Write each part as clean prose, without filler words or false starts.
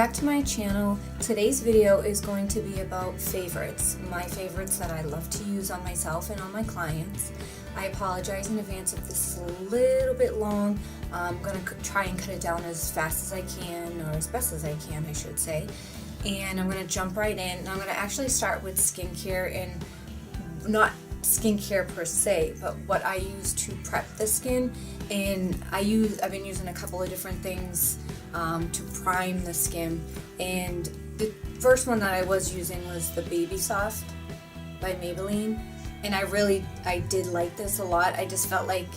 back to my channel. Today's video is going to be about favorites, my favorites that I love to use on myself and on my clients. I apologize in advance if this is a little bit long. I'm going to try and cut it down as fast as I can, or as best as I can, I should say. And I'm going to jump right in. I'm going to actually start with skincare, and not skincare per se, but what I use to prep the skin. And I've been using a couple of different things to prime the skin. And the first one that I was using was the Baby Soft by Maybelline. And I did like this a lot. I just felt like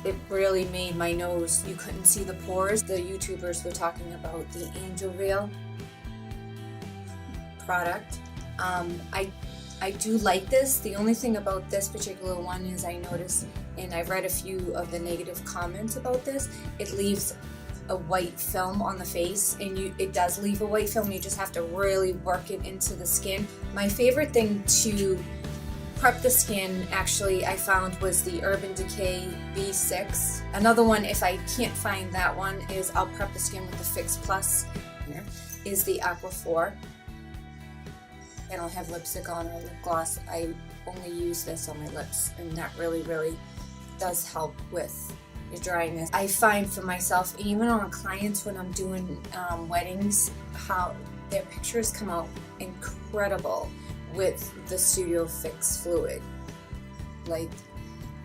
it really made my nose, you couldn't see the pores. The YouTubers were talking about the Angel Veil product. I do like this. The only thing about this particular one is I noticed, and I've read a few of the negative comments about this, it leaves a white film on the face, and it does leave a white film. You just have to really work it into the skin. My favorite thing to prep the skin, actually, I found was the Urban Decay B6. Another one, if I can't find that one, is I'll prep the skin with the Fix Plus. Here is the Aqua 4. I don't have lipstick on or lip gloss. I only use this on my lips, and that really does help with the dryness. I find for myself, even on clients when I'm doing weddings, how their pictures come out incredible with the Studio Fix fluid. Like,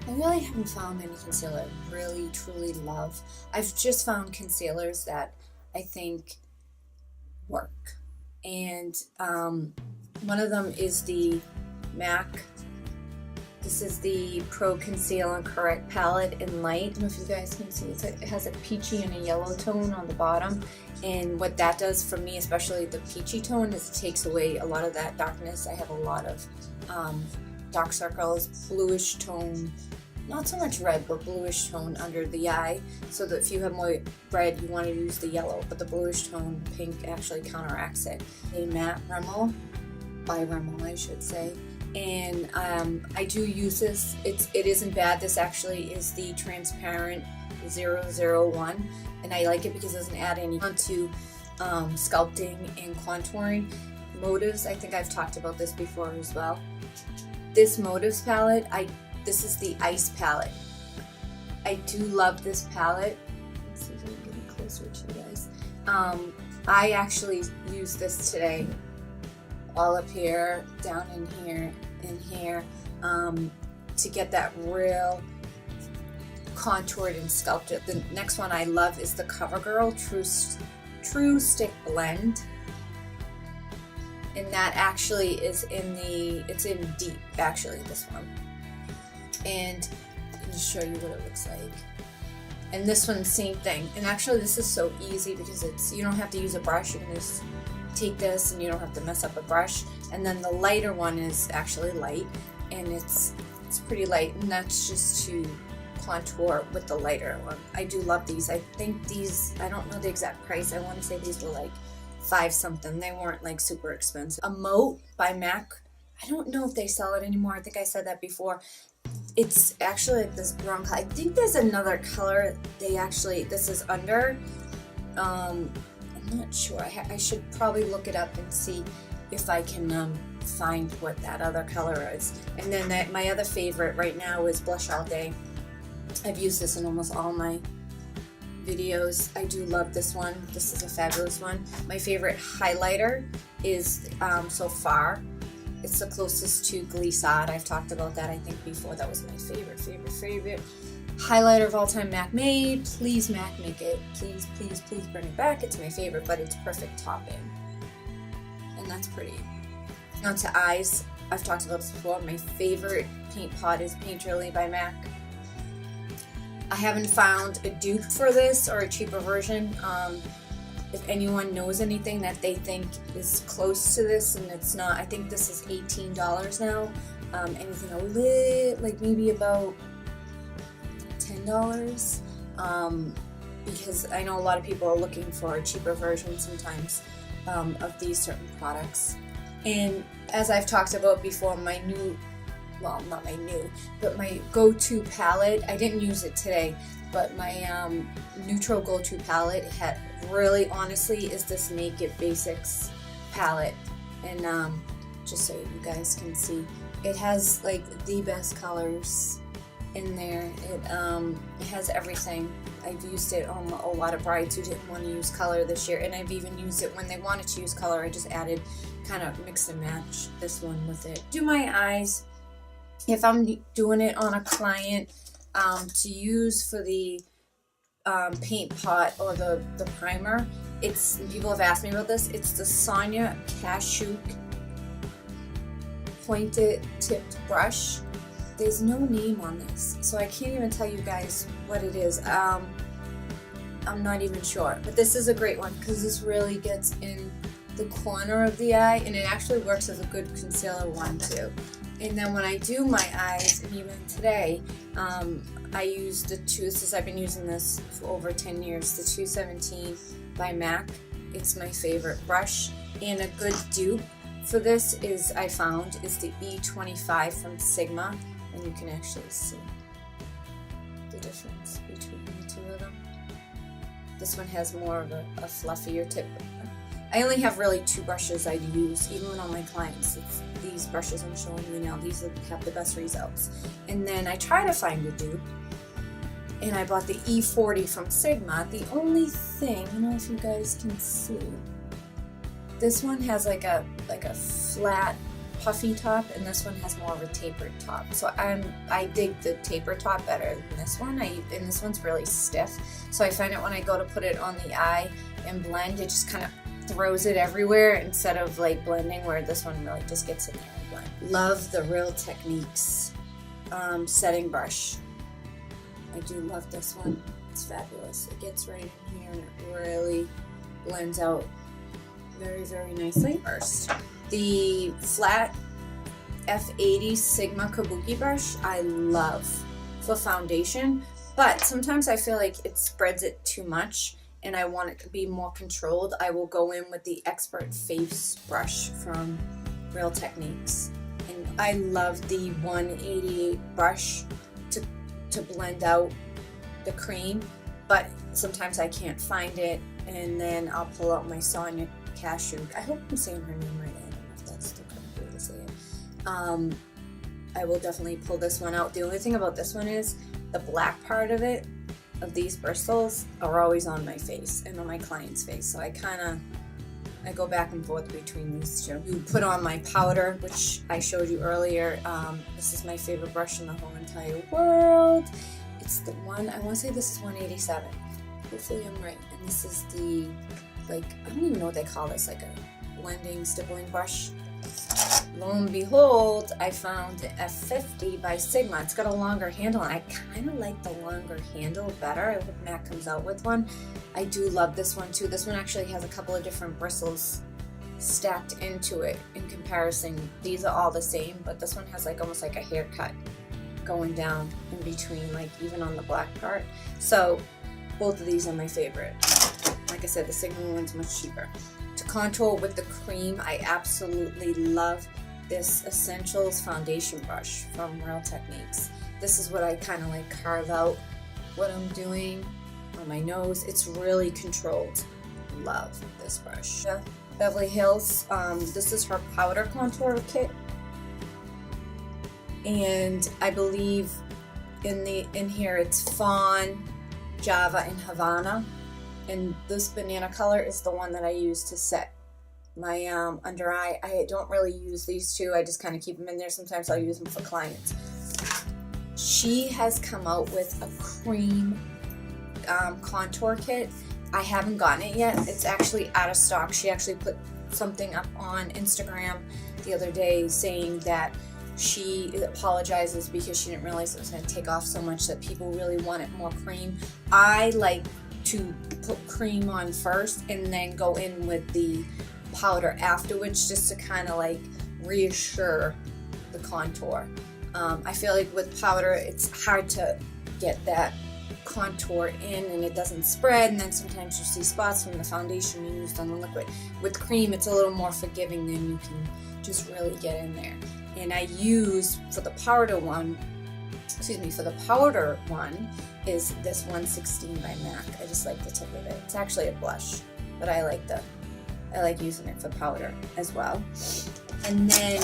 I really haven't found any concealer I really truly love. I've just found concealers that I think work, and one of them is the MAC. This is the Pro Conceal and Correct Palette in Light. I don't know if you guys can see it. It has a peachy and a yellow tone on the bottom. And what that does for me, especially the peachy tone, is it takes away a lot of that darkness. I have a lot of dark circles, bluish tone, not so much red, but bluish tone under the eye. So that if you have more red, you want to use the yellow, but the bluish tone, pink, actually counteracts it. A matte Rimmel, by Rimmel I should say. And I do use this. It isn't bad. This actually is the transparent 001, and I like it because it doesn't add any onto sculpting and contouring. Motives, I think I've talked about this before as well. This Motives palette, this is the Ice palette. I do love this palette. Let's see if I can get it closer to you guys. I actually used this today, all up here, down in here, and here, to get that real contoured and sculpted. The next one I love is the CoverGirl True Stick Blend, and that actually is it's in deep, actually, this one. And I can just show you what it looks like. And this one, same thing. And actually this is so easy because you don't have to use a brush. You can just take this and you don't have to mess up a brush. And then the lighter one is actually light, and it's pretty light, and that's just to contour with the lighter one. I do love these. I think these, I don't know the exact price. I want to say these were like $5 something. They weren't like super expensive. A Moat by MAC. I don't know if they sell it anymore. I think I said that before. It's actually like this brown color. I think there's another color this is under. I'm not sure. I should probably look it up and see if I can find what that other color is. And then my other favorite right now is Blush All Day. I've used this in almost all my videos. I do love this one. This is a fabulous one. My favorite highlighter is so far, it's the closest to Glissade. I've talked about that, I think, before. That was my favorite highlighter of all time, MAC made. Please, MAC, make it. Please bring it back. It's my favorite, but it's perfect topping. And that's pretty. On to eyes. I've talked about this before. My favorite paint pot is Painterly by MAC. I haven't found a dupe for this or a cheaper version. If anyone knows anything that they think is close to this and it's not, I think this is $18 now. Anything a little, like maybe about $10. Because I know a lot of people are looking for a cheaper version sometimes of these certain products. And as I've talked about before, my new well, not my new, but my go-to palette. I didn't use it today, but my neutral go-to palette had really, honestly, is this Naked Basics palette. And just so you guys can see, it has like the best colors in there. It has everything. I've used it on a lot of brides who didn't want to use color this year, and I've even used it when they wanted to use color. I just added, kind of mix and match this one with it. Do my eyes. If I'm doing it on a client to use for the paint pot or the primer, people have asked me about this. It's the Sonia Kashuk pointed tipped brush. There's no name on this, so I can't even tell you guys what it is. I'm not even sure, but this is a great one because this really gets in the corner of the eye, and it actually works as a good concealer one too. And then when I do my eyes, and even today, I use the I've been using this for over 10 years, the 217 by MAC. It's my favorite brush, and a good dupe for this is the E25 from Sigma, and you can actually see the difference between the two of them. This one has more of a fluffier tip. I only have really two brushes I use, even on my clients. It's these brushes I'm showing you now. These have the best results. And then I try to find a dupe, and I bought the E40 from Sigma. The only thing, I don't know if you guys can see, this one has like a flat, puffy top, and this one has more of a tapered top. So I dig the taper top better than this one. And this one's really stiff. So I find it when I go to put it on the eye and blend, it just kind of throws it everywhere instead of like blending, where this one really just gets in there and blend. Love the Real Techniques setting brush. I do love this one. It's fabulous. It gets right in here and it really blends out very, very nicely. First, the flat F80 Sigma Kabuki brush I love for foundation, but sometimes I feel like it spreads it too much and I want it to be more controlled. I will go in with the Expert Face brush from Real Techniques, and I love the 188 brush to blend out the cream, but sometimes I can't find it, and then I'll pull out my Sonia Kashuk. I hope I'm saying her name right. I don't know if that's the correct way to say it. I will definitely pull this one out. The only thing about this one is the black part of it, of these bristles, are always on my face and on my client's face. So I go back and forth between these two. You put on my powder, which I showed you earlier. This is my favorite brush in the whole entire world. It's the one, I want to say this is 187. Hopefully I'm right. And this is the, like, I don't even know what they call this, like a blending, stippling brush. Lo and behold, I found the F50 by Sigma. It's got a longer handle, and I kind of like the longer handle better. I hope MAC comes out with one. I do love this one too. This one actually has a couple of different bristles stacked into it in comparison. These are all the same, but this one has like almost like a haircut going down in between, like even on the black part. So both of these are my favorite. Like I said, the Sigma one's much cheaper. To contour with the cream, I absolutely love this Essentials foundation brush from Real Techniques. This is what I kind of like carve out what I'm doing on my nose. It's really controlled. Love this brush. Beverly Hills, this is her powder contour kit, and I believe in here it's Fawn, Java, and Havana. And this banana color is the one that I use to set my under eye. I don't really use these two. I just kind of keep them in there. Sometimes I'll use them for clients. She has come out with a cream contour kit. I haven't gotten it yet. It's actually out of stock. She actually put something up on Instagram the other day saying that she apologizes because she didn't realize it was going to take off so much, that people really wanted more cream. I like to put cream on first and then go in with the powder afterwards, just to kind of like reassure the contour. I feel like with powder it's hard to get that contour in and it doesn't spread, and then sometimes you see spots from the foundation you used on the liquid. With cream it's a little more forgiving, then you can just really get in there. And I use, for the powder one, is this 116 by MAC. I just like the tip of it. It's actually a blush, but I like using it for powder as well. And then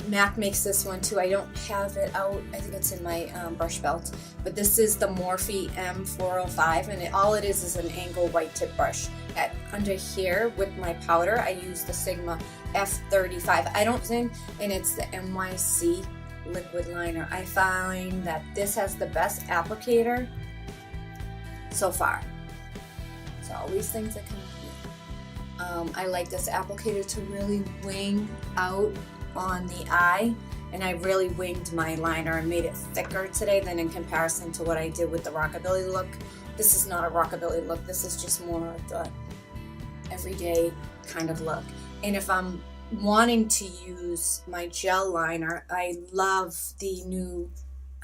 MAC makes this one too. I don't have it out. I think it's in my brush belt. But this is the Morphe M405, and all it is an angle white tip brush. Under here with my powder, I use the Sigma F35. I don't think, and it's the NYC liquid liner. I find that this has the best applicator so far. So all these things that come with me. I like this applicator to really wing out on the eye, and I really winged my liner and made it thicker today than in comparison to what I did with the rockabilly look. This is not a rockabilly look. This is just more of the everyday kind of look. And if I'm wanting to use my gel liner, I love the new,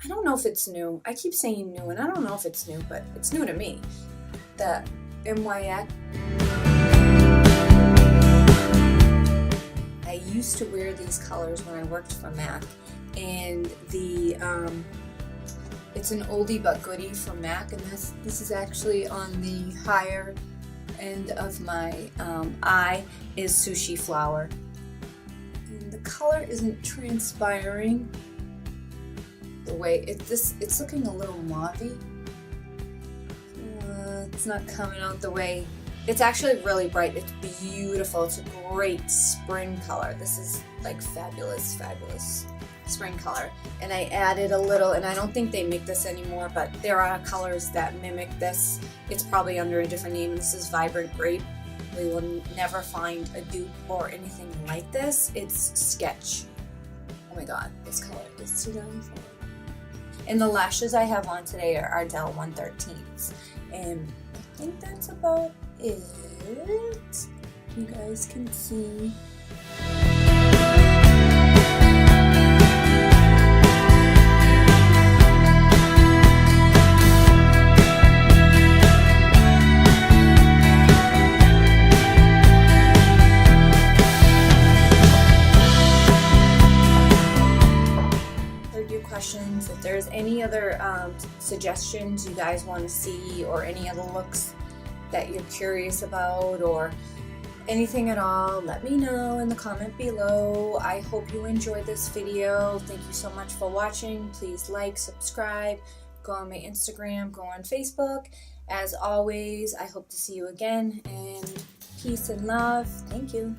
I don't know if it's new, I keep saying new and I don't know if it's new, but it's new to me, the MYX. I used to wear these colors when I worked for MAC, and the it's an oldie but goodie from MAC, and this is actually on the higher end of my eye, is Sushi Flower. And the color isn't transpiring the way it's looking a little mauvey. It's not coming out the way. It's actually really bright. It's beautiful. It's a great spring color. This is like fabulous, fabulous spring color. And I added a little, and I don't think they make this anymore, but there are colors that mimic this. It's probably under a different name. This is Vibrant Grape. We will never find a dupe or anything like this. It's Sketch. Oh my god, this color is to die for. And the lashes I have on today are Ardell 113s. And I think that's about it. You guys can see. Questions. If there's any other suggestions you guys want to see, or any other looks that you're curious about, or anything at all, let me know in the comment below. I hope you enjoyed this video. Thank you so much for watching. Please like, subscribe, go on my Instagram, go on Facebook. As always, I hope to see you again, and peace and love. Thank you.